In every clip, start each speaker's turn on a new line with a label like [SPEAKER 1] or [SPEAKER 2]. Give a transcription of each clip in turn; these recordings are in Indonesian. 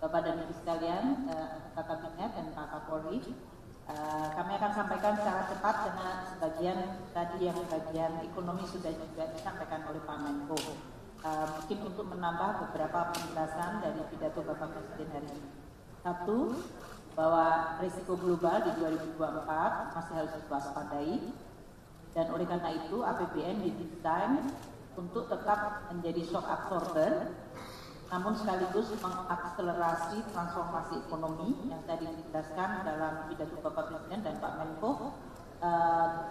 [SPEAKER 1] Bapak dan Ibu sekalian, Pak Kabinet dan Pak Kapolri, kami akan sampaikan secara cepat karena sebagian tadi yang bagian ekonomi sudah juga disampaikan oleh Pak Menko. Mungkin untuk menambah beberapa penjelasan dari pidato Bapak Presiden hari ini. Satu, bahwa risiko global di 2024 masih harus diwaspadai, dan oleh karena itu APBN didesain untuk tetap menjadi shock absorber, namun sekaligus mengakselerasi transformasi ekonomi yang tadi dijelaskan dalam pidato Bapak Presiden dan Pak Menko,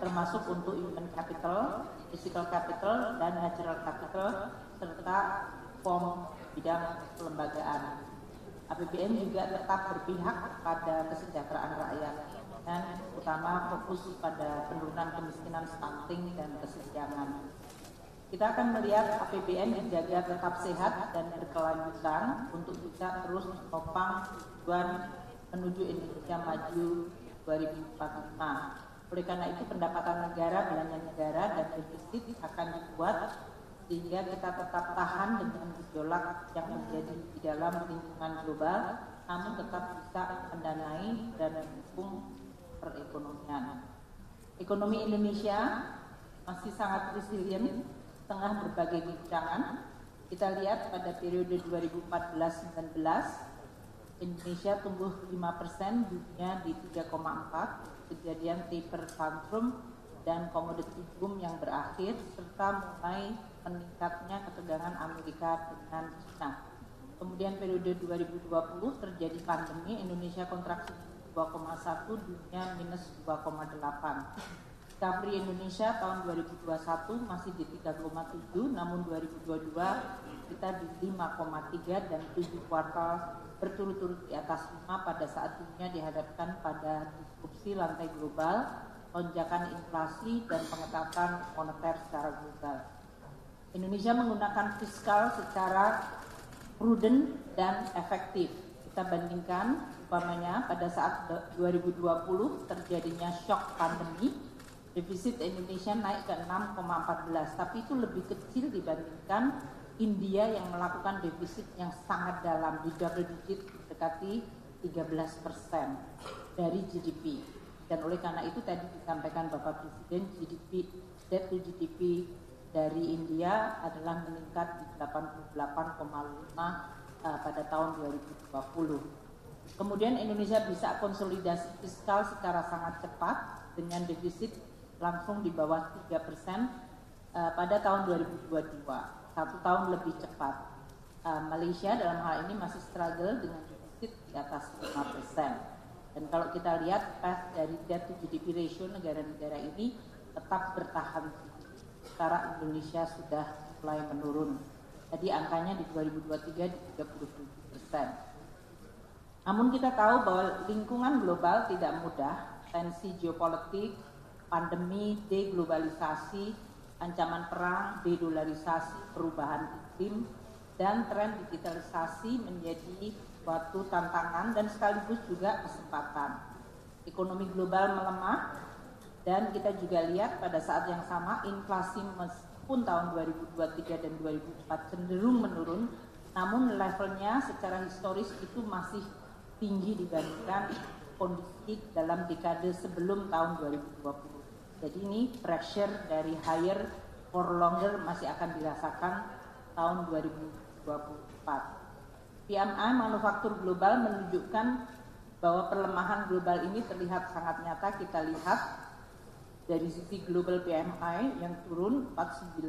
[SPEAKER 1] termasuk untuk human capital, physical capital, dan natural capital, serta form bidang kelembagaan. APBN juga tetap berpihak pada kesejahteraan rakyat dan utama fokus pada penurunan kemiskinan, stunting, dan kesenjangan. Kita akan melihat APBN dijaga tetap sehat dan berkelanjutan untuk bisa terus menopang tujuan menuju Indonesia Maju 2045. Oleh karena itu pendapatan negara, belanja negara, dan defisit akan dibuat sehingga kita tetap tahan dengan gejolak yang terjadi di dalam lingkungan global, namun tetap bisa mendanai dan mendukung perekonomian. Ekonomi Indonesia masih sangat resilient tengah berbagai guncangan. Kita lihat pada periode 2014-19 Indonesia tumbuh 5%, dunia di 3,4, kejadian taper tantrum dan komoditi boom yang berakhir, serta mulai meningkatnya ketegangan Amerika dengan China. Kemudian periode 2020 terjadi pandemi, Indonesia kontraksi 2,1, dunia minus 2,8. Recovery Indonesia tahun 2021 masih di 3,7, namun 2022 kita di 5,3 dan 7 kuartal berturut-turut di atas 5 pada saat dunia dihadapkan pada disrupsi lantai global, lonjakan inflasi, dan pengetatan moneter secara global. Indonesia menggunakan fiskal secara prudent dan efektif. Kita bandingkan umpamanya pada saat 2020 terjadinya shock pandemi, defisit Indonesia naik ke 6,14, tapi itu lebih kecil dibandingkan India yang melakukan defisit yang sangat dalam di double digit, mendekati 13% dari GDP. Dan oleh karena itu tadi disampaikan Bapak Presiden, GDP, debt to GDP dari India adalah meningkat di 88,5 pada tahun 2020. Kemudian Indonesia bisa konsolidasi fiskal secara sangat cepat dengan defisit langsung di bawah 3% pada tahun 2022, 1 tahun lebih cepat. Malaysia dalam hal ini masih struggle dengan defisit di atas 5%. Dan kalau kita lihat path dari debt to GDP ratio negara-negara ini tetap bertahan. Sekarang Indonesia sudah mulai menurun. Jadi angkanya di 2023 di 37%. Namun kita tahu bahwa lingkungan global tidak mudah, tensi geopolitik, pandemi, deglobalisasi, ancaman perang, dedolarisasi, perubahan iklim, dan tren digitalisasi menjadi suatu tantangan dan sekaligus juga kesempatan. Ekonomi global melemah, dan kita juga lihat pada saat yang sama inflasi meskipun tahun 2023 dan 2004 cenderung menurun, namun levelnya secara historis itu masih tinggi dibandingkan kondisi dalam dekade sebelum tahun 2020. Jadi ini pressure dari higher for longer masih akan dirasakan tahun 2024. PMI manufaktur global menunjukkan bahwa pelemahan global ini terlihat sangat nyata. Kita lihat dari sisi global PMI yang turun 49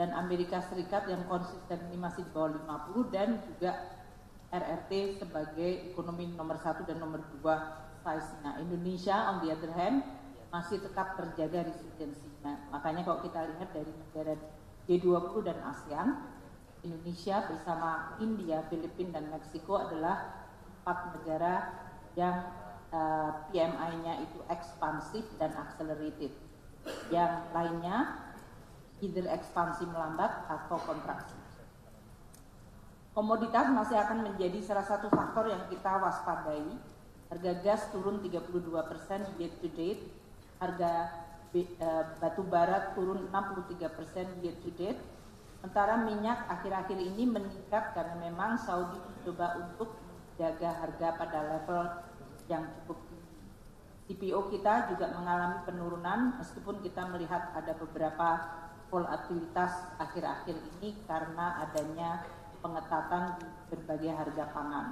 [SPEAKER 1] dan Amerika Serikat yang konsisten ini masih di bawah 50, dan juga RRT sebagai ekonomi nomor 1 dan nomor 2 size-nya. Indonesia on the other hand masih tetap terjaga resistensinya. Makanya kalau kita lihat dari negara G20 dan ASEAN, Indonesia bersama India, Filipina, dan Meksiko adalah 4 negara yang PMI-nya itu ekspansif dan accelerated. Yang lainnya either ekspansi melambat atau kontraksi. Komoditas masih akan menjadi salah satu faktor yang kita waspadai. Harga gas turun 32% year to date. Harga batu bara turun 63% year to date. Sementara minyak akhir-akhir ini meningkat karena memang Saudi mencoba untuk menjaga harga pada level yang cukup tinggi. CPO kita juga mengalami penurunan meskipun kita melihat ada beberapa volatilitas akhir-akhir ini karena adanya pengetatan di berbagai harga pangan.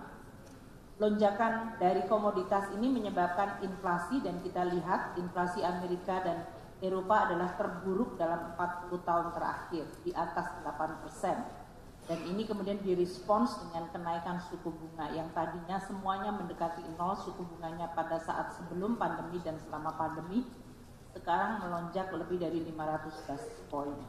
[SPEAKER 1] Lonjakan dari komoditas ini menyebabkan inflasi dan kita lihat inflasi Amerika dan Eropa adalah terburuk dalam 40 tahun terakhir di atas 8%. Dan ini kemudian direspons dengan kenaikan suku bunga yang tadinya semuanya mendekati nol suku bunganya pada saat sebelum pandemi dan selama pandemi, sekarang melonjak lebih dari 500 basis point.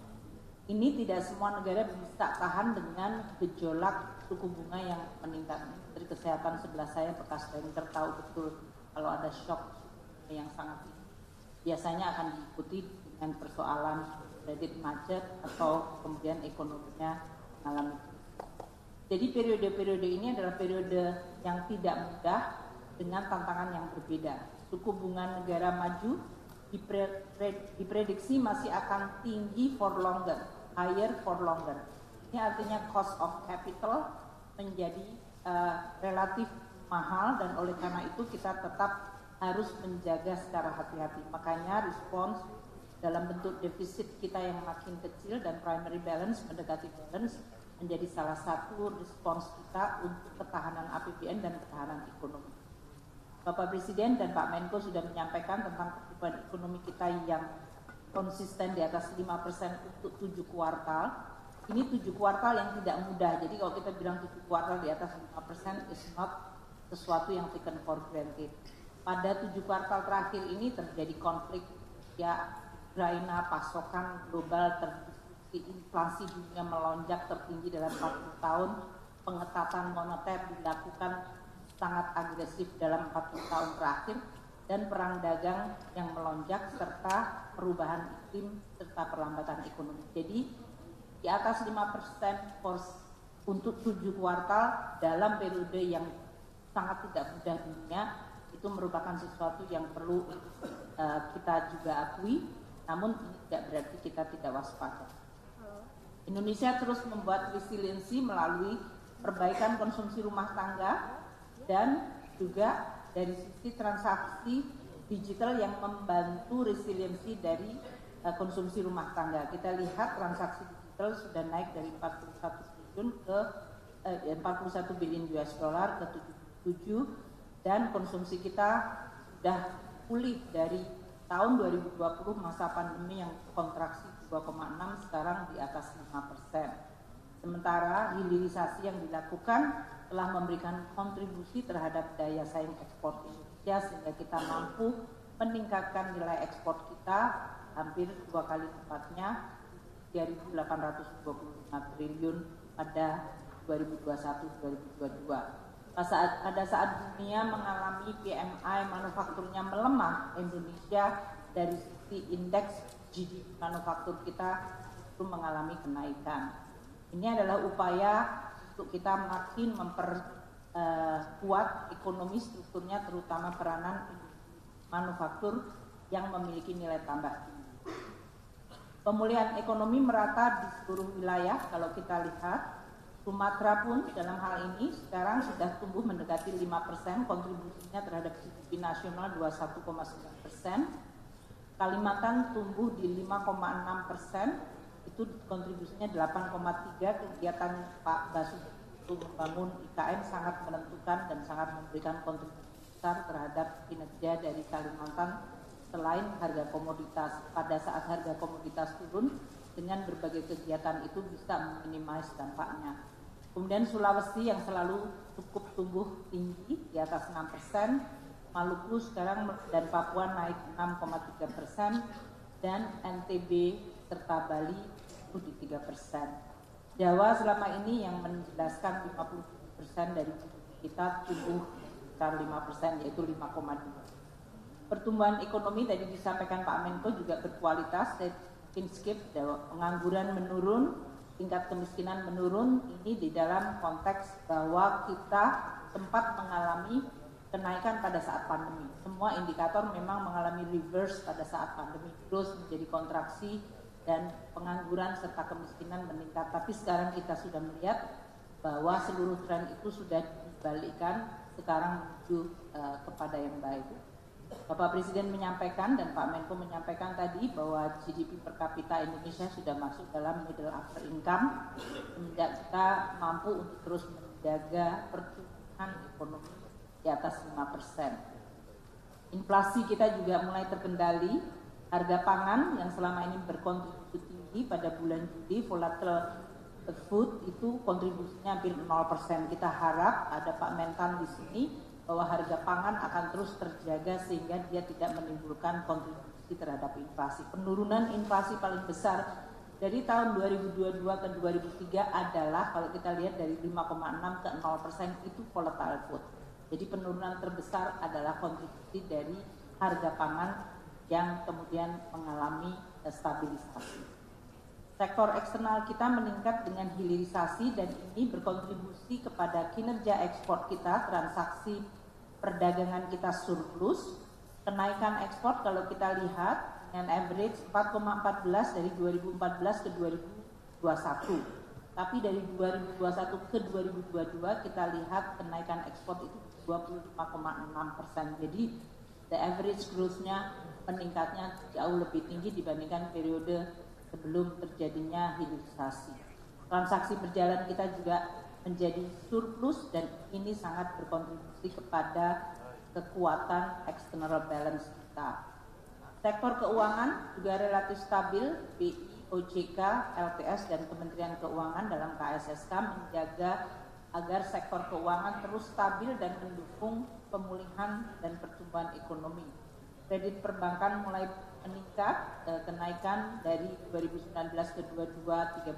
[SPEAKER 1] Ini tidak semua negara bisa tahan dengan gejolak suku bunga yang meningkat. Menteri Kesehatan sebelah saya bekas banker tahu betul kalau ada shock yang sangat tinggi, biasanya akan diikuti dengan persoalan kredit macet atau kemudian ekonominya mengalami. Jadi periode-periode ini adalah periode yang tidak mudah dengan tantangan yang berbeda. Suku bunga negara maju diprediksi masih akan tinggi for longer, higher for longer. Ini artinya cost of capital menjadi relatif mahal dan oleh karena itu kita tetap harus menjaga secara hati-hati. Makanya respons dalam bentuk defisit kita yang makin kecil dan primary balance mendekati balance menjadi salah satu respons kita untuk ketahanan APBN dan ketahanan ekonomi. Bapak Presiden dan Pak Menko sudah menyampaikan tentang pertumbuhan ekonomi kita yang konsisten di atas 5% untuk 7 kuartal. Ini 7 kuartal yang tidak mudah. Jadi kalau kita bilang 7 kuartal di atas 5% is not sesuatu yang taken for granted. Pada 7 kuartal terakhir ini terjadi konflik ya Ukraina, pasokan global terdistribusi, inflasi dunia melonjak tertinggi dalam 40 tahun, pengetatan moneter dilakukan sangat agresif dalam 40 tahun terakhir, dan perang dagang yang melonjak serta perubahan iklim serta perlambatan ekonomi. Jadi di atas 5% untuk 7 kuartal dalam periode yang sangat tidak mudah dunia itu merupakan sesuatu yang perlu kita juga akui, namun ini tidak berarti kita tidak waspada. Indonesia terus membuat resiliensi melalui perbaikan konsumsi rumah tangga dan juga dari sisi transaksi digital yang membantu resiliensi dari konsumsi rumah tangga. Kita lihat transaksi digital sudah naik dari 41 triliun ke 41 billion US dollar ke 77 dan konsumsi kita sudah pulih dari tahun 2020 masa pandemi yang kontraksi 2,6 sekarang di atas 5%. Sementara hilirisasi yang dilakukan telah memberikan kontribusi terhadap daya saing ekspor Indonesia sehingga kita mampu meningkatkan nilai ekspor kita hampir 2 kali lipatnya 3.825 triliun pada 2021-2022. Pada saat dunia mengalami PMI manufakturnya melemah, Indonesia dari sisi indeks GDP manufaktur kita itu mengalami kenaikan. Ini adalah upaya untuk kita makin memperkuat ekonomi strukturnya, terutama peranan manufaktur yang memiliki nilai tambah tinggi. Pemulihan ekonomi merata di seluruh wilayah. Kalau kita lihat, Sumatera pun dalam hal ini sekarang sudah tumbuh mendekati 5%, kontribusinya terhadap GDP nasional 21,9%. Kalimantan tumbuh di 5,6%, itu kontribusinya 8,3%. Kegiatan Pak Basuki untuk membangun IKN sangat menentukan dan sangat memberikan kontribusi besar terhadap kinerja dari Kalimantan selain harga komoditas. Pada saat harga komoditas turun, dengan berbagai kegiatan itu bisa meminimasi dampaknya. Kemudian Sulawesi yang selalu cukup tumbuh tinggi di atas 6%, Maluku sekarang dan Papua naik 6,3% dan NTB serta Bali itu di 3%. Jawa selama ini yang menjelaskan 50% dari kita tumbuh sekitar 5% yaitu 5,2%. Pertumbuhan ekonomi tadi disampaikan Pak Menko juga berkualitas, pengangguran menurun, tingkat kemiskinan menurun. Ini di dalam konteks bahwa kita sempat mengalami kenaikan pada saat pandemi. Semua indikator memang mengalami reverse pada saat pandemi, terus menjadi kontraksi dan pengangguran serta kemiskinan meningkat. Tapi sekarang kita sudah melihat bahwa seluruh tren itu sudah balikkan sekarang menuju kepada yang baik. Bapak Presiden menyampaikan dan Pak Menko menyampaikan tadi bahwa GDP per kapita Indonesia sudah masuk dalam middle upper income semenjak kita mampu untuk terus menjaga pertumbuhan ekonomi di atas 5%. Inflasi kita juga mulai terkendali. Harga pangan yang selama ini berkontribusi tinggi pada bulan Juli, volatile food itu kontribusinya hampir 0%. Kita harap ada Pak Mentan di sini bahwa harga pangan akan terus terjaga sehingga dia tidak menimbulkan kontribusi terhadap inflasi. Penurunan inflasi paling besar dari tahun 2022 ke 2003 adalah kalau kita lihat dari 5,6 ke 0% itu volatile food. Jadi penurunan terbesar adalah kontribusi dari harga pangan yang kemudian mengalami stabilisasi. Sektor eksternal kita meningkat dengan hilirisasi dan ini berkontribusi kepada kinerja ekspor kita, transaksi perdagangan kita surplus. Kenaikan ekspor kalau kita lihat dengan average 4,14 dari 2014 ke 2021. Tapi dari 2021 ke 2022 kita lihat kenaikan ekspor itu 25,6%. Jadi the average growth-nya meningkatnya jauh lebih tinggi dibandingkan periode sebelum terjadinya hilirisasi. Transaksi berjalan kita juga menjadi surplus dan ini sangat berkontribusi kepada kekuatan external balance kita. Sektor keuangan juga relatif stabil. BI, OJK, LPS dan Kementerian Keuangan dalam KSSK menjaga agar sektor keuangan terus stabil dan mendukung pemulihan dan pertumbuhan ekonomi. Kredit perbankan mulai meningkat, kenaikan dari 2019 ke 22 13,4%,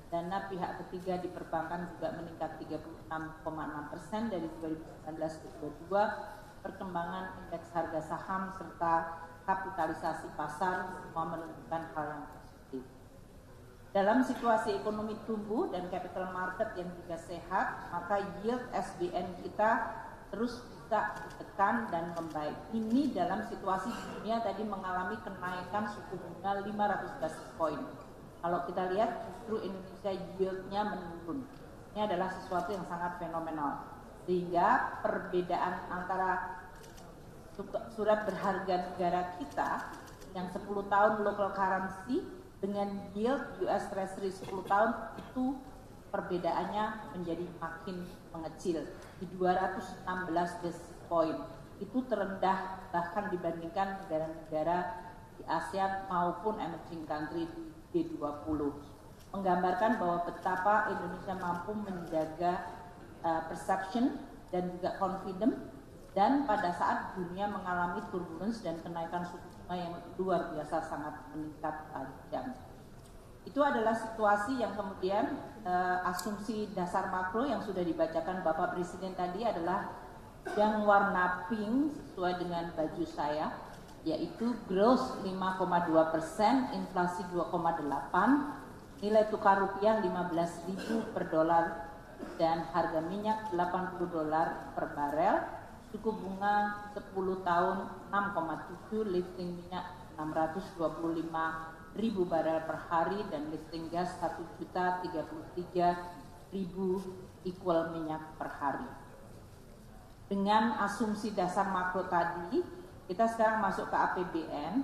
[SPEAKER 1] dana pihak ketiga di perbankan juga meningkat 36,6% dari 2019 ke 22, perkembangan indeks harga saham serta kapitalisasi pasar semua menunjukkan hal yang positif. Dalam situasi ekonomi tumbuh dan capital market yang juga sehat, maka yield SBN kita terus bisa ditekan dan membaik. Ini dalam situasi dunia tadi mengalami kenaikan suku bunga 500 basis point. Kalau kita lihat justru Indonesia yield-nya menurun. Ini adalah sesuatu yang sangat fenomenal. Sehingga perbedaan antara surat berharga negara kita yang 10 tahun local currency dengan yield US Treasury 10 tahun itu perbedaannya menjadi makin mengecil di 216 basis point. Itu terendah bahkan dibandingkan negara-negara di ASEAN maupun emerging country di G20. Menggambarkan bahwa betapa Indonesia mampu menjaga perception dan juga confidence dan pada saat dunia mengalami turbulence dan kenaikan suku bunga yang luar biasa sangat meningkat tajam. Itu adalah situasi yang kemudian asumsi dasar makro yang sudah dibacakan Bapak Presiden tadi adalah yang warna pink sesuai dengan baju saya, yaitu growth 5,2%, inflasi 2,8%, nilai tukar rupiah 15.000 per dolar dan harga minyak 80 dolar per barel, suku bunga 10 tahun 6,7, lifting minyak 625.000 barel per hari dan lifting gas 1.033.000 equal minyak per hari. Dengan asumsi dasar makro tadi, kita sekarang masuk ke APBN.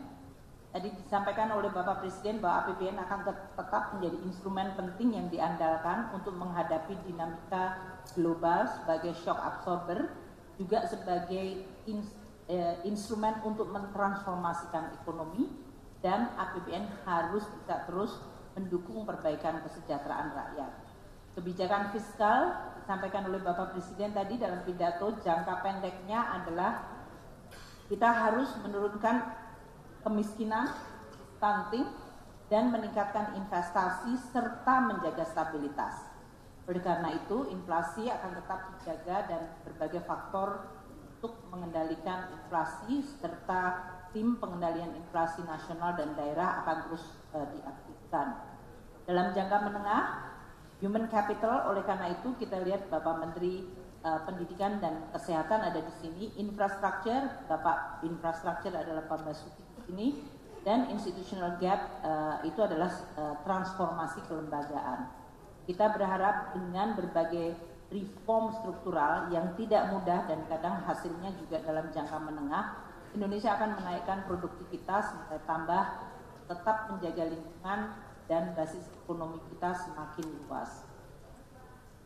[SPEAKER 1] Tadi disampaikan oleh Bapak Presiden bahwa APBN akan tetap menjadi instrumen penting yang diandalkan untuk menghadapi dinamika global sebagai shock absorber, juga sebagai instrumen untuk mentransformasikan ekonomi, dan APBN harus bisa terus mendukung perbaikan kesejahteraan rakyat. Kebijakan fiskal disampaikan oleh Bapak Presiden tadi dalam pidato, jangka pendeknya adalah kita harus menurunkan kemiskinan, stunting, dan meningkatkan investasi serta menjaga stabilitas. Oleh karena itu, inflasi akan tetap dijaga dan berbagai faktor untuk mengendalikan inflasi serta tim pengendalian inflasi nasional dan daerah akan terus diaktifkan. Dalam jangka menengah, human capital, oleh karena itu kita lihat Bapak Menteri Pendidikan dan Kesehatan ada di sini, infrastruktur, Bapak infrastruktur adalah Pak Basuki di sini, dan institutional gap itu adalah transformasi kelembagaan. Kita berharap dengan berbagai reform struktural yang tidak mudah dan kadang hasilnya juga dalam jangka menengah, Indonesia akan menaikkan produktivitas, nilai tambah, tetap menjaga lingkungan, dan basis ekonomi kita semakin luas.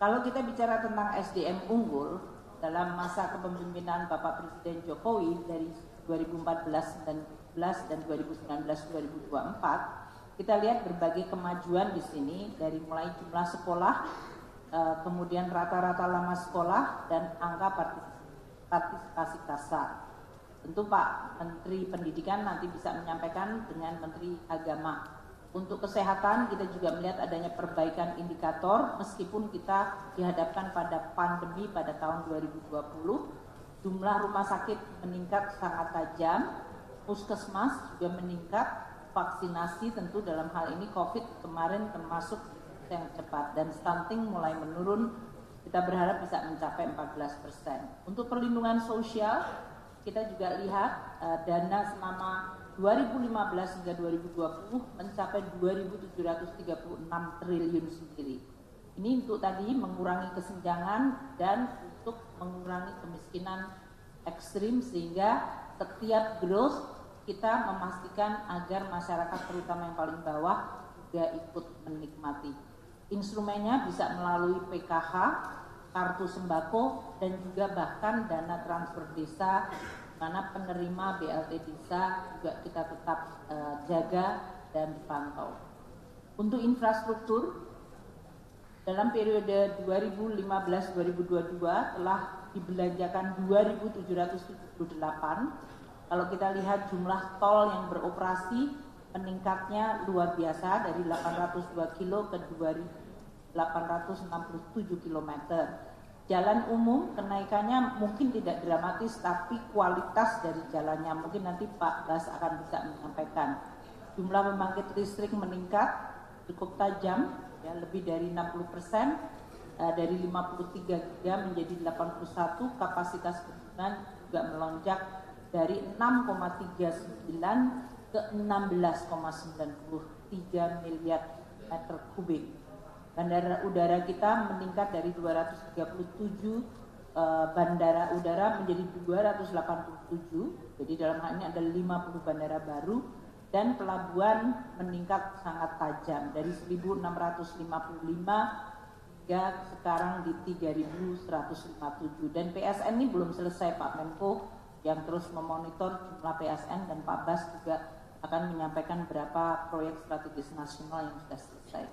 [SPEAKER 1] Kalau kita bicara tentang SDM unggul, dalam masa kepemimpinan Bapak Presiden Jokowi dari 2014, 2019, dan 2019-2024, kita lihat berbagai kemajuan di sini, dari mulai jumlah sekolah, kemudian rata-rata lama sekolah, dan angka partisipasi kasar. Tentu Pak Menteri Pendidikan nanti bisa menyampaikan dengan Menteri Agama. Untuk kesehatan kita juga melihat adanya perbaikan indikator meskipun kita dihadapkan pada pandemi pada tahun 2020. Jumlah rumah sakit meningkat sangat tajam, puskesmas juga meningkat, vaksinasi tentu dalam hal ini COVID kemarin termasuk yang cepat, dan stunting mulai menurun, kita berharap bisa mencapai 14%. Untuk perlindungan sosial kita juga lihat dana selama 2015 hingga 2020 mencapai 2.736 triliun sendiri. Ini untuk tadi mengurangi kesenjangan dan untuk mengurangi kemiskinan ekstrim, sehingga setiap growth kita memastikan agar masyarakat terutama yang paling bawah juga ikut menikmati. Instrumennya bisa melalui PKH, kartu sembako, dan juga bahkan dana transfer desa, mana penerima BLT desa juga kita tetap jaga dan pantau. Untuk infrastruktur, dalam periode 2015-2022 telah dibelanjakan 2.778. Kalau kita lihat jumlah tol yang beroperasi meningkatnya luar biasa dari 802 kilo ke 2.867 kilometer. Jalan umum kenaikannya mungkin tidak dramatis, tapi kualitas dari jalannya mungkin nanti Pak Bas akan bisa menyampaikan. Jumlah pembangkit listrik meningkat cukup tajam, ya, lebih dari 60%, dari 53 giga menjadi 81. Kapasitas bendungan juga melonjak dari 6,39 ke 16,93 miliar meter kubik. Bandara udara kita meningkat dari 237 bandara udara menjadi 287. Jadi dalam hal ini ada 50 bandara baru, dan pelabuhan meningkat sangat tajam dari 1.655 hingga sekarang di 3.157. Dan PSN ini belum selesai, Pak Menko yang terus memonitor jumlah PSN, dan Pak Bas juga akan menyampaikan berapa proyek strategis nasional yang sudah selesai.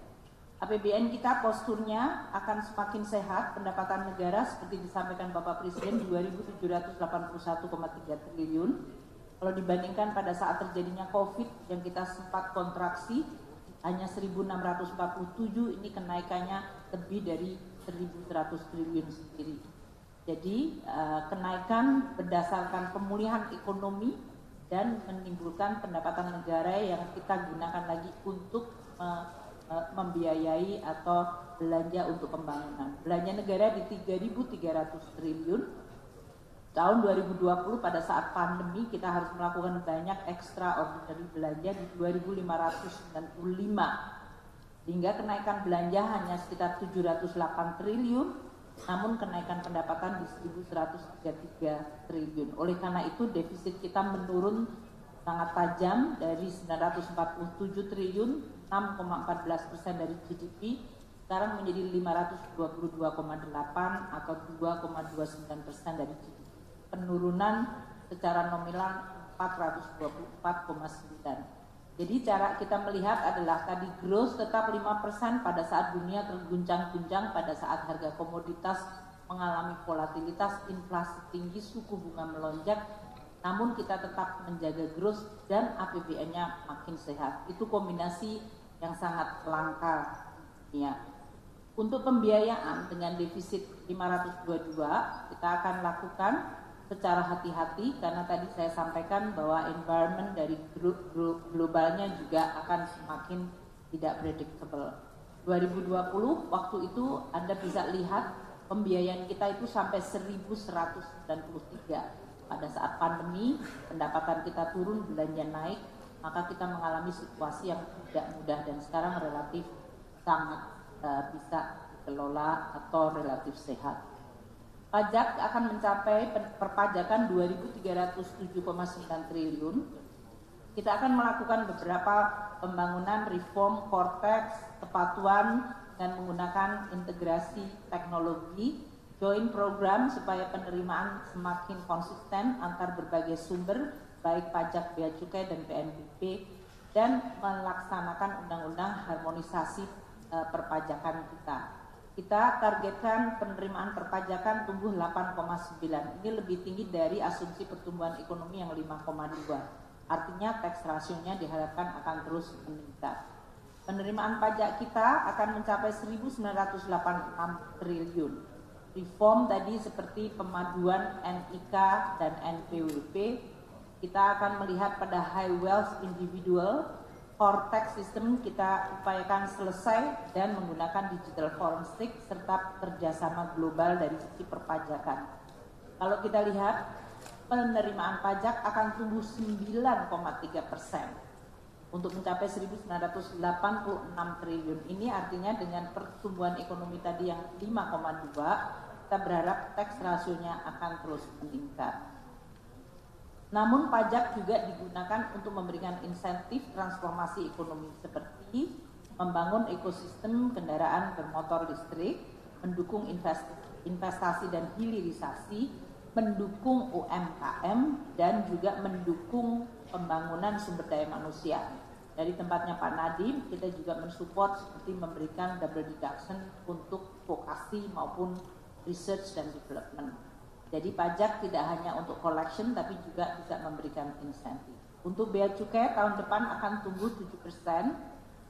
[SPEAKER 1] APBN kita posturnya akan semakin sehat. Pendapatan negara seperti disampaikan Bapak Presiden 2.781,3 triliun. Kalau dibandingkan pada saat terjadinya COVID yang kita sempat kontraksi hanya 1.647, ini kenaikannya lebih dari 1.100 triliun sendiri. Jadi kenaikan berdasarkan pemulihan ekonomi dan menimbulkan pendapatan negara yang kita gunakan lagi untuk membiayai atau belanja untuk pembangunan. Belanja negara di 3.300 triliun. Tahun 2020 pada saat pandemi kita harus melakukan banyak extraordinary belanja di 2.595. Hingga kenaikan belanja hanya sekitar 708 triliun, namun kenaikan pendapatan di 1.133 triliun. Oleh karena itu defisit kita menurun sangat tajam dari 947 triliun, 6,14% dari GDP, sekarang menjadi 522,8 atau 2,29% dari GDP. Penurunan secara nominal 424,9. Jadi cara kita melihat adalah tadi growth tetap 5% pada saat dunia terguncang-guncang, pada saat harga komoditas mengalami volatilitas, inflasi tinggi, suku bunga melonjak, namun kita tetap menjaga growth dan APBN-nya makin sehat. Itu kombinasi yang sangat langka ya. Untuk pembiayaan dengan defisit 522 kita akan lakukan secara hati-hati, karena tadi saya sampaikan bahwa environment dari globalnya juga akan semakin tidak predictable. 2020 waktu itu Anda bisa lihat pembiayaan kita itu sampai 1.193. Pada saat pandemi pendapatan kita turun, belanja naik, maka kita mengalami situasi yang tidak mudah, dan sekarang relatif sangat bisa dikelola atau relatif sehat. Pajak akan mencapai perpajakan 2.307,9 triliun. Kita akan melakukan beberapa pembangunan reform Cortex, kepatuhan dengan menggunakan integrasi teknologi, joint program supaya penerimaan semakin konsisten antar berbagai sumber, baik pajak, bea cukai, dan PNBP, dan melaksanakan undang-undang harmonisasi perpajakan kita. Kita targetkan penerimaan perpajakan tumbuh 8,9. Ini lebih tinggi dari asumsi pertumbuhan ekonomi yang 5,2. Artinya tax ratio-nya diharapkan akan terus meningkat. Penerimaan pajak kita akan mencapai 1.986 triliun. Reform tadi seperti pemaduan NIK dan NPWP. Kita akan melihat pada high wealth individual, core tax system kita upayakan selesai dan menggunakan digital forensik serta kerjasama global dari sisi perpajakan. Kalau kita lihat, penerimaan pajak akan tumbuh 9,3% untuk mencapai 1.986 triliun. Ini artinya dengan pertumbuhan ekonomi tadi yang 5,2, kita berharap tax rasionya akan terus meningkat. Namun pajak juga digunakan untuk memberikan insentif transformasi ekonomi seperti membangun ekosistem kendaraan bermotor listrik, mendukung investasi dan hilirisasi, mendukung UMKM, dan juga mendukung pembangunan sumber daya manusia. Dari tempatnya Pak Nadiem, kita juga mensupport seperti memberikan double deduction untuk vokasi maupun research dan development. Jadi pajak tidak hanya untuk collection tapi juga bisa memberikan insentif. Untuk bea cukai tahun depan akan tumbuh 7%,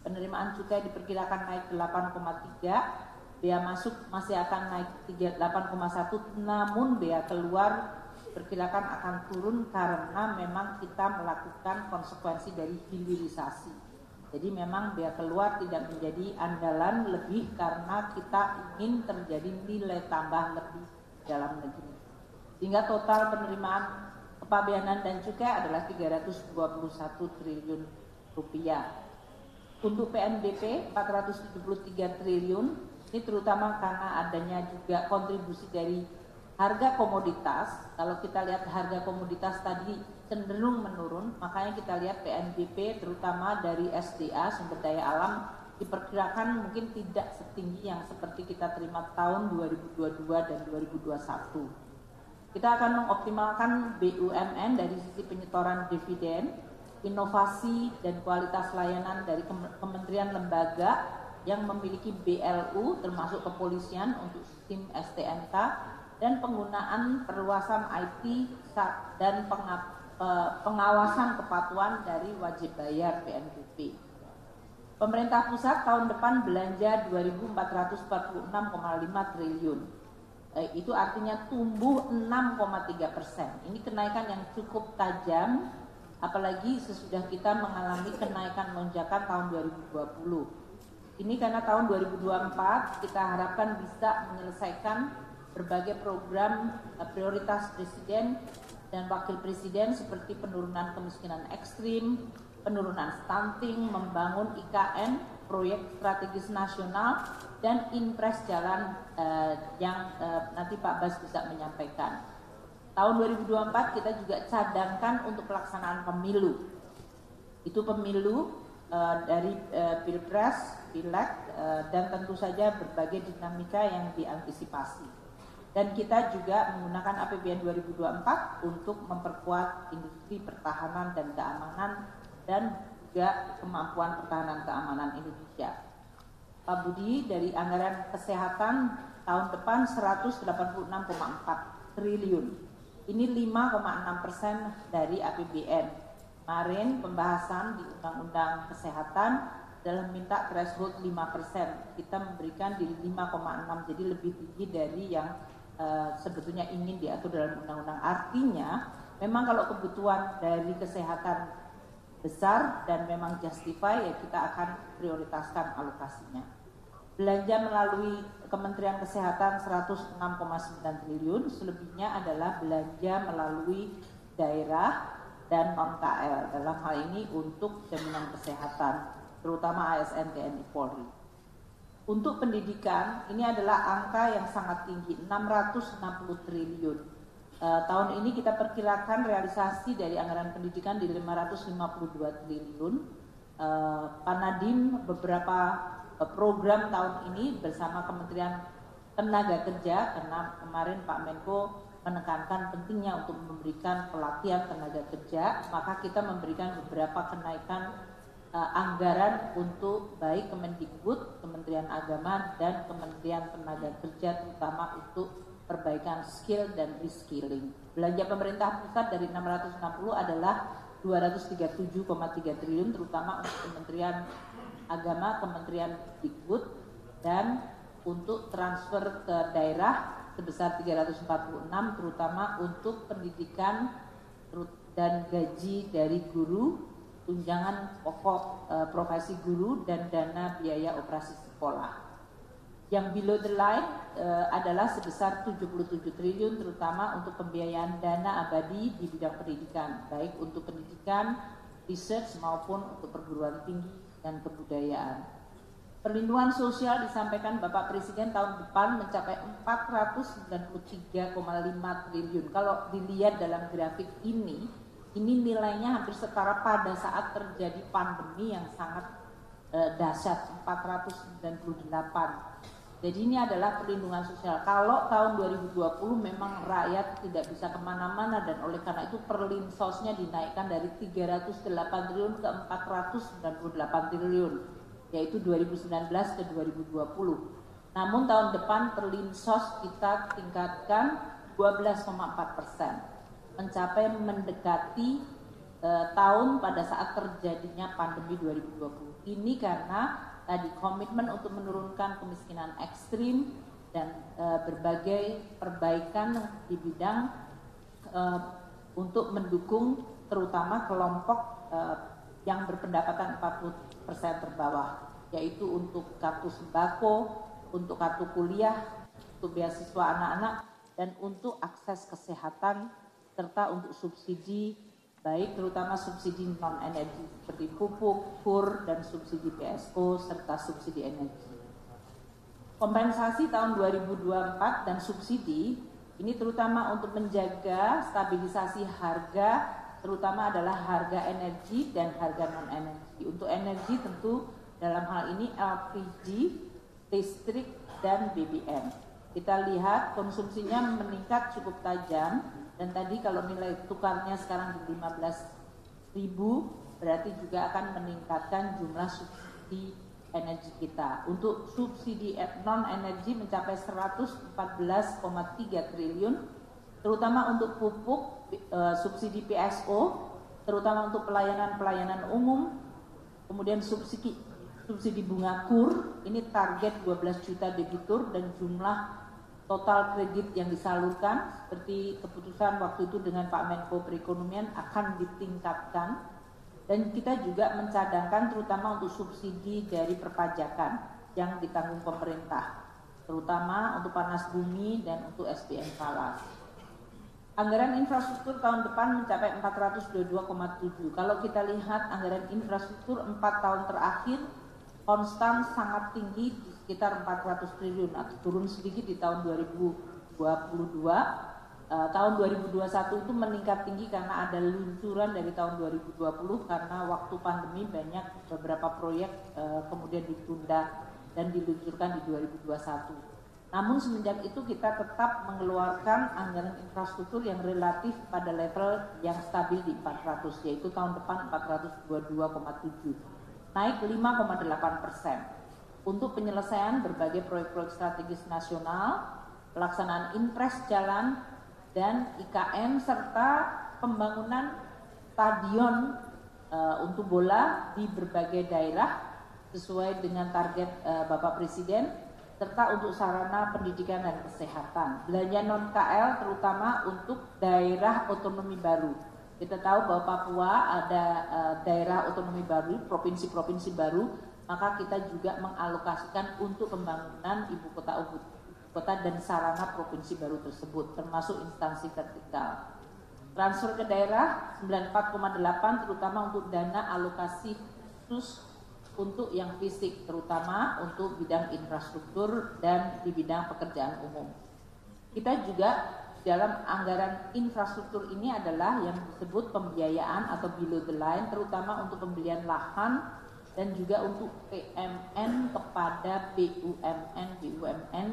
[SPEAKER 1] penerimaan cukai diperkirakan naik 8,3%, bea masuk masih akan naik 8,1%, namun bea keluar diperkirakan akan turun karena memang kita melakukan konsekuensi dari hilirisasi. Jadi memang bea keluar tidak menjadi andalan lebih karena kita ingin terjadi nilai tambah lebih dalam negeri. Sehingga total penerimaan kepabeanan dan cukai adalah 321 triliun rupiah. Untuk PNBP 473 triliun, ini terutama karena adanya juga kontribusi dari harga komoditas. Kalau kita lihat harga komoditas tadi cenderung menurun, makanya kita lihat PNBP terutama dari SDA, sumber daya alam, diperkirakan mungkin tidak setinggi yang seperti kita terima tahun 2022 dan 2021. Kita akan mengoptimalkan BUMN dari sisi penyetoran dividen, inovasi dan kualitas layanan dari kementerian lembaga yang memiliki BLU termasuk kepolisian untuk sistem STNK, dan penggunaan perluasan IT dan pengawasan kepatuhan dari wajib bayar PNBP. Pemerintah pusat tahun depan belanja 2.446,5 triliun. Itu artinya tumbuh 6,3%. Ini kenaikan yang cukup tajam, apalagi sesudah kita mengalami kenaikan lonjakan tahun 2020. Ini karena tahun 2024 kita harapkan bisa menyelesaikan berbagai program prioritas Presiden dan Wakil Presiden seperti penurunan kemiskinan ekstrim, penurunan stunting, membangun IKN, proyek strategis nasional, dan impres jalan yang nanti Pak Bas bisa menyampaikan. Tahun 2024 kita juga cadangkan untuk pelaksanaan pemilu. Itu pemilu dari Pilpres, Pileg, dan tentu saja berbagai dinamika yang diantisipasi. Dan kita juga menggunakan APBN 2024 untuk memperkuat industri pertahanan dan keamanan dan juga kemampuan pertahanan keamanan Indonesia. Pak Budi, dari anggaran kesehatan tahun depan 186,4 triliun. Ini 5,6% dari APBN. Kemarin pembahasan di Undang-Undang Kesehatan adalah minta threshold 5%. Kita memberikan di 5,6, jadi lebih tinggi dari yang sebetulnya ingin diatur dalam undang-undang. Artinya memang kalau kebutuhan dari kesehatan besar dan memang justify, ya kita akan prioritaskan alokasinya. Belanja melalui Kementerian Kesehatan 106,9 triliun, selebihnya adalah belanja melalui daerah dan non-KL, dalam hal ini untuk jaminan kesehatan, terutama ASN TNI Polri. Untuk pendidikan, ini adalah angka yang sangat tinggi, 660 triliun. Tahun ini kita perkirakan realisasi dari anggaran pendidikan di 552 triliun. Pak Nadiem beberapa program tahun ini bersama Kementerian Tenaga Kerja, karena kemarin Pak Menko menekankan pentingnya untuk memberikan pelatihan tenaga kerja, maka kita memberikan beberapa kenaikan anggaran untuk baik Kemendikbud, Kementerian Agama, dan Kementerian Tenaga Kerja, terutama untuk perbaikan skill dan reskilling. Belanja pemerintah pusat dari 660 adalah 237,3 triliun, terutama untuk Kementerian Agama, Kementerian Dikbud, dan untuk transfer ke daerah sebesar 346, terutama untuk pendidikan dan gaji dari guru, tunjangan pokok profesi guru, dan dana biaya operasi sekolah. Yang below the line adalah sebesar 77 triliun, terutama untuk pembiayaan dana abadi di bidang pendidikan, baik untuk pendidikan, research maupun untuk perguruan tinggi dan kebudayaan. Perlindungan sosial disampaikan Bapak Presiden tahun depan mencapai 493,5 triliun. Kalau dilihat dalam grafik ini nilainya hampir setara pada saat terjadi pandemi yang sangat dahsyat, 498. Jadi ini adalah perlindungan sosial. Kalau tahun 2020 memang rakyat tidak bisa kemana-mana, dan oleh karena itu perlinsosnya dinaikkan dari 308 triliun ke 498 triliun. Yaitu 2019 ke 2020. Namun tahun depan perlinsos kita tingkatkan 12,4%, mencapai mendekati tahun pada saat terjadinya pandemi 2020. Ini karena tadi komitmen untuk menurunkan kemiskinan ekstrim dan berbagai perbaikan di bidang untuk mendukung terutama kelompok yang berpendapatan 40% terbawah, yaitu untuk kartu sembako, untuk kartu kuliah, untuk beasiswa anak-anak, dan untuk akses kesehatan, serta untuk subsidi, baik terutama subsidi non-energi seperti pupuk, kur, dan subsidi PSO, serta subsidi energi. Kompensasi tahun 2024 dan subsidi, ini terutama untuk menjaga stabilisasi harga, terutama adalah harga energi dan harga non-energi. Untuk energi tentu dalam hal ini LPG, listrik, dan BBM. Kita lihat konsumsinya meningkat cukup tajam, dan tadi kalau nilai tukarnya sekarang di 15.000, berarti juga akan meningkatkan jumlah subsidi energi kita. Untuk subsidi non-energi mencapai 114,3 triliun, terutama untuk pupuk, subsidi PSO, terutama untuk pelayanan umum, kemudian subsidi bunga kur, ini target 12 juta debitur, dan jumlah total kredit yang disalurkan seperti keputusan waktu itu dengan Pak Menko Perekonomian akan ditingkatkan, dan kita juga mencadangkan terutama untuk subsidi dari perpajakan yang ditanggung pemerintah, terutama untuk panas bumi dan untuk SBM Falas. Anggaran infrastruktur tahun depan mencapai 422,7. Kalau kita lihat anggaran infrastruktur 4 tahun terakhir konstan sangat tinggi di sekitar 400 triliun atau turun sedikit di tahun 2022. Tahun 2021 itu meningkat tinggi karena ada luncuran dari tahun 2020 karena waktu pandemi banyak beberapa proyek kemudian ditunda dan diluncurkan di 2021. Namun semenjak itu kita tetap mengeluarkan anggaran infrastruktur yang relatif pada level yang stabil di 400, yaitu tahun depan 422,7, naik 5,8%. Untuk penyelesaian berbagai proyek-proyek strategis nasional, pelaksanaan impres jalan dan IKN, serta pembangunan stadion untuk bola di berbagai daerah sesuai dengan target Bapak Presiden, serta untuk sarana pendidikan dan kesehatan. Belanja non-KL terutama untuk daerah otonomi baru. Kita tahu bahwa Papua ada daerah otonomi baru, provinsi-provinsi baru, maka kita juga mengalokasikan untuk pembangunan ibu kota dan sarana provinsi baru tersebut, termasuk instansi vertikal. Transfer ke daerah 94,8 terutama untuk dana alokasi khusus untuk yang fisik, terutama untuk bidang infrastruktur dan di bidang pekerjaan umum. Kita juga dalam anggaran infrastruktur ini adalah yang disebut pembiayaan atau below the line, terutama untuk pembelian lahan dan juga untuk PMN kepada BUMN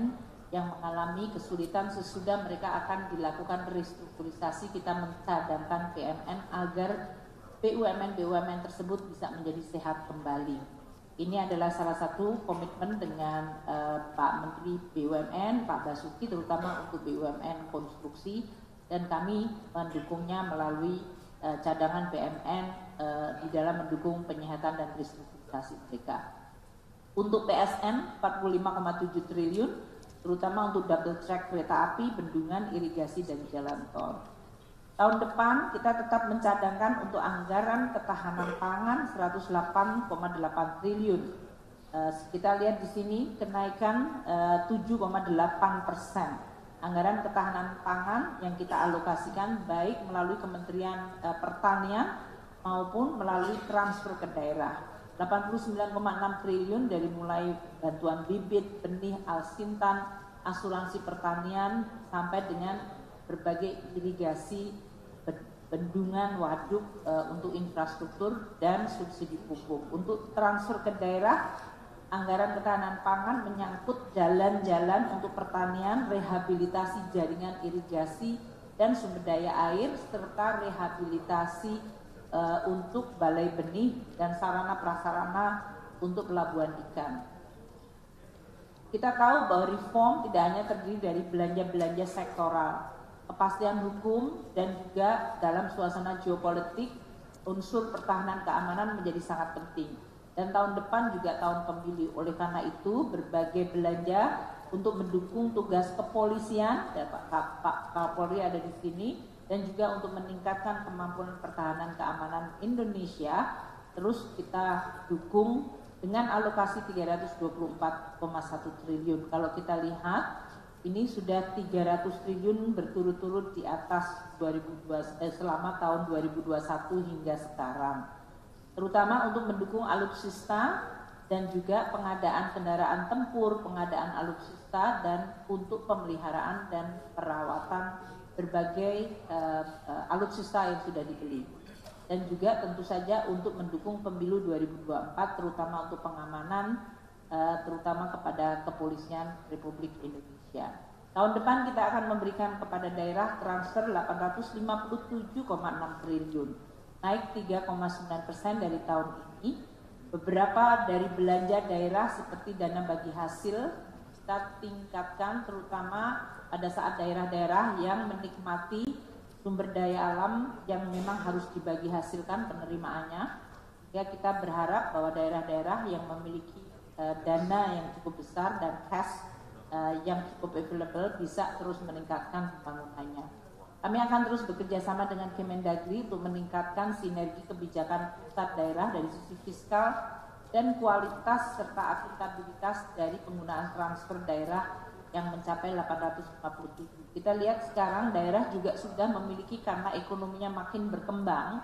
[SPEAKER 1] yang mengalami kesulitan sesudah mereka akan dilakukan restrukturisasi. Kita mencadangkan PMN agar BUMN tersebut bisa menjadi sehat kembali. Ini adalah salah satu komitmen dengan Pak Menteri BUMN, Pak Basuki, terutama untuk BUMN konstruksi, dan kami mendukungnya melalui cadangan PMN di dalam mendukung penyehatan dan restrukturisasi mereka. Untuk PSN 45,7 triliun, terutama untuk double track kereta api, bendungan, irigasi, dan jalan tol. Tahun depan kita tetap mencadangkan untuk anggaran ketahanan pangan 108,8 triliun. Kita lihat di sini kenaikan 7,8%. Anggaran ketahanan pangan yang kita alokasikan baik melalui Kementerian Pertanian maupun melalui transfer ke daerah. 89,6 triliun dari mulai bantuan bibit, benih, alsintan, asuransi pertanian sampai dengan berbagai irigasi, bendungan, waduk untuk infrastruktur dan subsidi pupuk. Untuk transfer ke daerah, anggaran ketahanan pangan menyangkut jalan-jalan untuk pertanian, rehabilitasi jaringan irigasi dan sumber daya air, serta rehabilitasi untuk balai benih dan sarana prasarana untuk pelabuhan ikan. Kita tahu bahwa reform tidak hanya terdiri dari belanja-belanja sektoral, kepastian hukum, dan juga dalam suasana geopolitik unsur pertahanan keamanan menjadi sangat penting. Dan tahun depan juga tahun pemilu. Oleh karena itu berbagai belanja untuk mendukung tugas kepolisian, dan Pak Kapolri ada di sini, dan juga untuk meningkatkan kemampuan pertahanan keamanan Indonesia terus kita dukung dengan alokasi 324,1 triliun. Kalau kita lihat ini sudah 300 triliun berturut-turut di atas selama tahun 2021 hingga sekarang. Terutama untuk mendukung alutsista dan juga pengadaan kendaraan tempur, pengadaan alutsista, dan untuk pemeliharaan dan perawatan berbagai alutsista yang sudah dibeli. Dan juga tentu saja untuk mendukung pemilu 2024 terutama untuk pengamanan terutama kepada Kepolisian Republik Indonesia. Tahun depan kita akan memberikan kepada daerah transfer 857,6 triliun, naik 3,9% dari tahun ini. Beberapa dari belanja daerah seperti dana bagi hasil kita tingkatkan, terutama pada saat daerah-daerah yang menikmati sumber daya alam yang memang harus dibagi hasilkan penerimaannya. Ya, kita berharap bahwa daerah-daerah yang memiliki dana yang cukup besar dan cash yang cukup available bisa terus meningkatkan pembangunannya. Kami akan terus bekerja sama dengan Kemendagri untuk meningkatkan sinergi kebijakan pusat daerah dari sisi fiskal dan kualitas serta akuntabilitas dari penggunaan transfer daerah yang mencapai 857. Kita lihat sekarang daerah juga sudah memiliki, karena ekonominya makin berkembang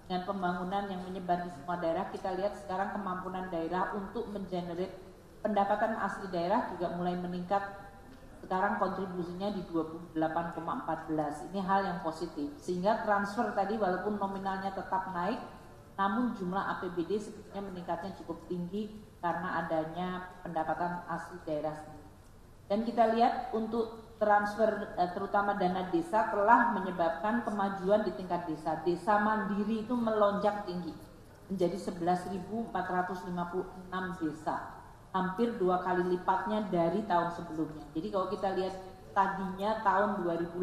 [SPEAKER 1] dengan pembangunan yang menyebar di semua daerah, kita lihat sekarang kemampuan daerah untuk mengenerate pendapatan asli daerah juga mulai meningkat. Sekarang kontribusinya di 28,14. Ini hal yang positif. Sehingga transfer tadi walaupun nominalnya tetap naik, namun jumlah APBD sepertinya meningkatnya cukup tinggi karena adanya pendapatan asli daerah sendiri. Dan kita lihat untuk transfer terutama dana desa telah menyebabkan kemajuan di tingkat desa. Desa mandiri itu melonjak tinggi menjadi 11.456 desa. Hampir 2 kali lipatnya dari tahun sebelumnya. Jadi kalau kita lihat tadinya tahun 2018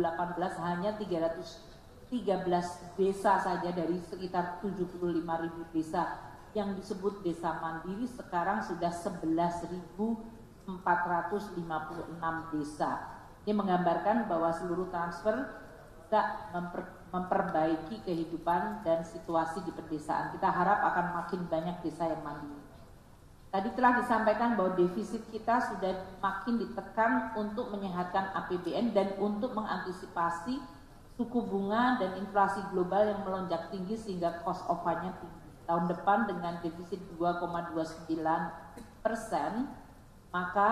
[SPEAKER 1] hanya 313 desa saja dari sekitar 75.000 desa yang disebut desa mandiri, sekarang sudah 11.456 desa. Ini menggambarkan bahwa seluruh transfer bisa memperbaiki kehidupan dan situasi di pedesaan. Kita harap akan makin banyak desa yang mandiri. Tadi telah disampaikan bahwa defisit kita sudah makin ditekan untuk menyehatkan APBN dan untuk mengantisipasi suku bunga dan inflasi global yang melonjak tinggi sehingga cost of fund-nya tinggi. tahun depan dengan defisit 2,29%, maka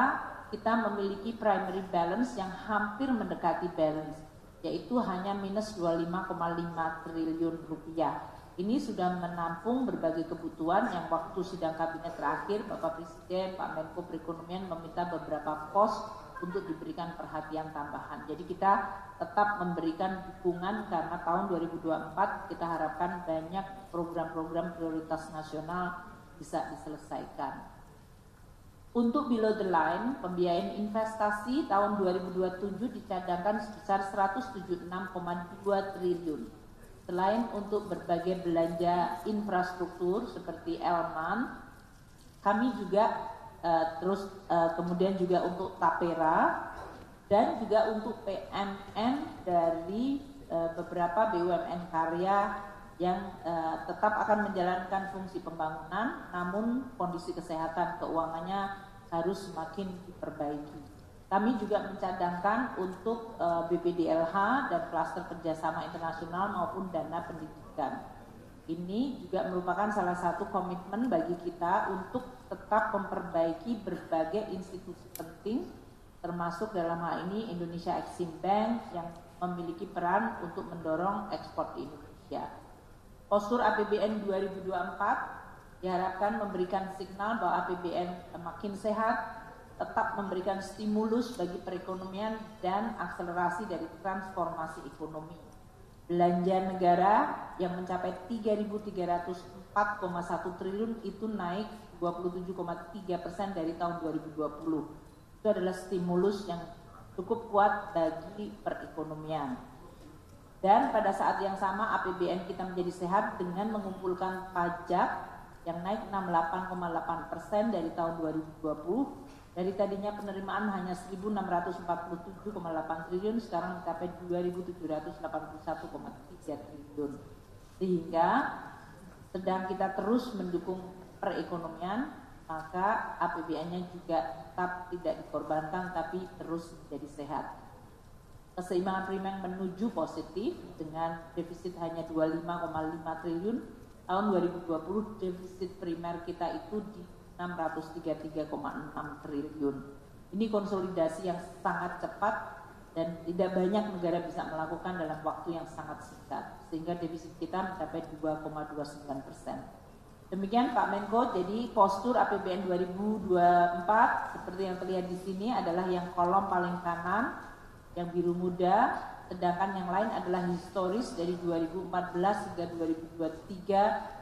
[SPEAKER 1] kita memiliki primary balance yang hampir mendekati balance, yaitu hanya minus 25,5 triliun rupiah. Ini sudah menampung berbagai kebutuhan yang waktu sidang kabinet terakhir Bapak Presiden, Pak Menko Perekonomian meminta beberapa pos untuk diberikan perhatian tambahan. Jadi kita tetap memberikan dukungan karena tahun 2024 kita harapkan banyak program-program prioritas nasional bisa diselesaikan. Untuk below the line, pembiayaan investasi tahun 2027 dicadangkan sebesar 176,2 triliun. Selain untuk berbagai belanja infrastruktur seperti Elman, kami juga kemudian juga untuk Tapera dan juga untuk PMN dari beberapa BUMN karya yang tetap akan menjalankan fungsi pembangunan, namun kondisi kesehatan keuangannya harus semakin diperbaiki. Kami juga mencadangkan untuk BPDLH dan klaster kerjasama internasional maupun dana pendidikan. Ini juga merupakan salah satu komitmen bagi kita untuk tetap memperbaiki berbagai institusi penting, termasuk dalam hal ini Indonesia Exim Bank yang memiliki peran untuk mendorong ekspor di Indonesia. Postur APBN 2024 diharapkan memberikan signal bahwa APBN makin sehat, tetap memberikan stimulus bagi perekonomian dan akselerasi dari transformasi ekonomi. Belanja negara yang mencapai 3.304,1 triliun itu naik 27,3% dari tahun 2020. Itu adalah stimulus yang cukup kuat bagi perekonomian. Dan pada saat yang sama APBN kita menjadi sehat dengan mengumpulkan pajak yang naik 68,8% dari tahun 2020. Dari tadinya penerimaan hanya 1.647,8 triliun, sekarang mencapai 2.781,3 triliun. Sehingga sedang kita terus mendukung perekonomian, maka APBN-nya juga tetap tidak dikorbankan tapi terus menjadi sehat. Keseimbangan primer menuju positif dengan defisit hanya 25,5 triliun. Tahun 2020 defisit primer kita itu di 633,6 triliun. Ini konsolidasi yang sangat cepat dan tidak banyak negara bisa melakukan dalam waktu yang sangat singkat, sehingga defisit kita mencapai 2,29%. Demikian Pak Menko, jadi postur APBN 2024 seperti yang terlihat di sini adalah yang kolom paling kanan, yang biru muda, sedangkan yang lain adalah historis dari 2014 hingga 2023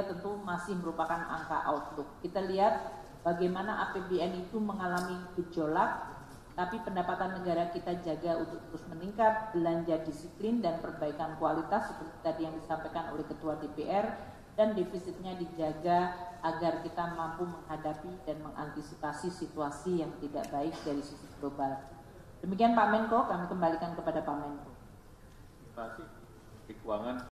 [SPEAKER 1] tentu masih merupakan angka outlook. Kita lihat bagaimana APBN itu mengalami gejolak, tapi pendapatan negara kita jaga untuk terus meningkat, belanja disiplin dan perbaikan kualitas seperti tadi yang disampaikan oleh Ketua DPR, dan defisitnya dijaga agar kita mampu menghadapi dan mengantisipasi situasi yang tidak baik dari sisi global. Demikian Pak Menko, kami kembalikan kepada Pak Menko.
[SPEAKER 2] Terima kasih. Keuangan